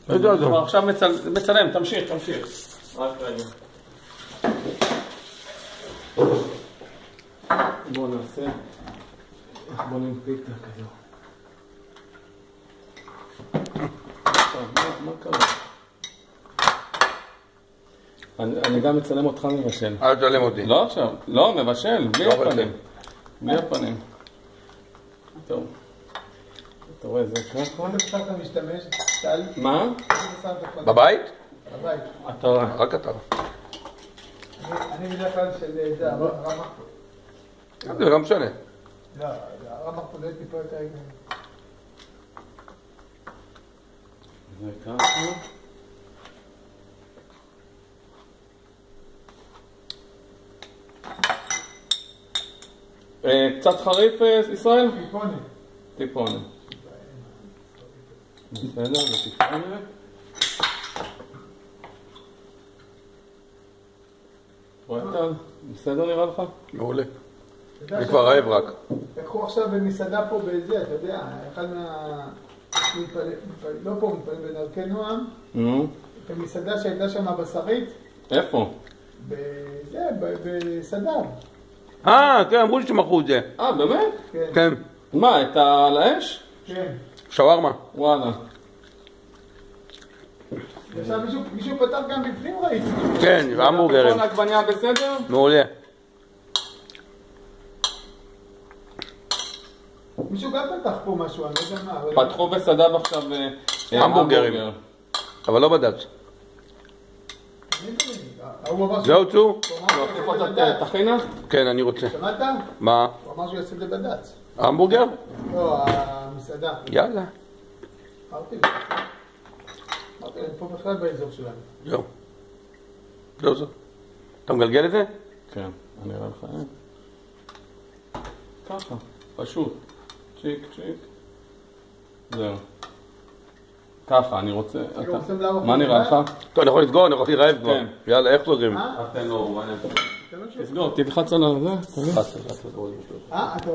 עכשיו מצלם, תמשיך. רק רגע. בואו נעשה. בואו נמפיק את הכדור. מה קרה? אני גם מצלם אותך מבשל. אל תצלם אותי. לא עכשיו, לא, מבשל, בלי הפנים. טוב. אתה רואה, זה ככה? איזה בשק אתה משתמש? טל? מה? בבית? בבית. אתה רואה. רק אתה. אני בדרך כלל של זה, הרמ"ח. זה לא משנה. לא, הרמ"ח פה זה טיפה יותר... זה ככה. קצת חריף, ישראל? טיפונת. בסדר, זה טיפונת. רואה טל? בסדר נראה לך? מעולה. אני כבר רעב רק. לקחו עכשיו במסעדה פה בזה, אתה יודע, אחד לא פה, מתפעלים בדרכי נועם, במסעדה שהייתה שם בשרית. איפה? בזה, בסדר. כן, אמרו לי שמכרו את זה. באמת? כן. מה, את על האש? כן. שווארמה. וואלה. עכשיו מישהו פתח גם בפנים ראיתי. כן, המבורגרים. כל העגבניה בסדר? מעולה. מישהו גם פתח פה משהו, אני לא יודע מה. פתחו בסדב עכשיו המבורגרים. אבל לא בד"ץ. זהו צור? להוסיף אותה טחינה? כן, אני רוצה. שמעת? מה? הוא אמר שהוא יעשה את זה בד"ץ. המבורגר? לא, המסעדה. יאללה. אמרתי להם, פה בכלל באזור שלנו. זהו. אתה מגלגל את זה? כן, אני אראה לך. ככה, פשוט. צ'יק. זהו. ככה, אני רוצה... מה נראה לך? טוב, אני יכול לסגור, אני יכול להירעב כבר. כן. יאללה, איך סוגרים? תסגור, תלחץ על זה. אתה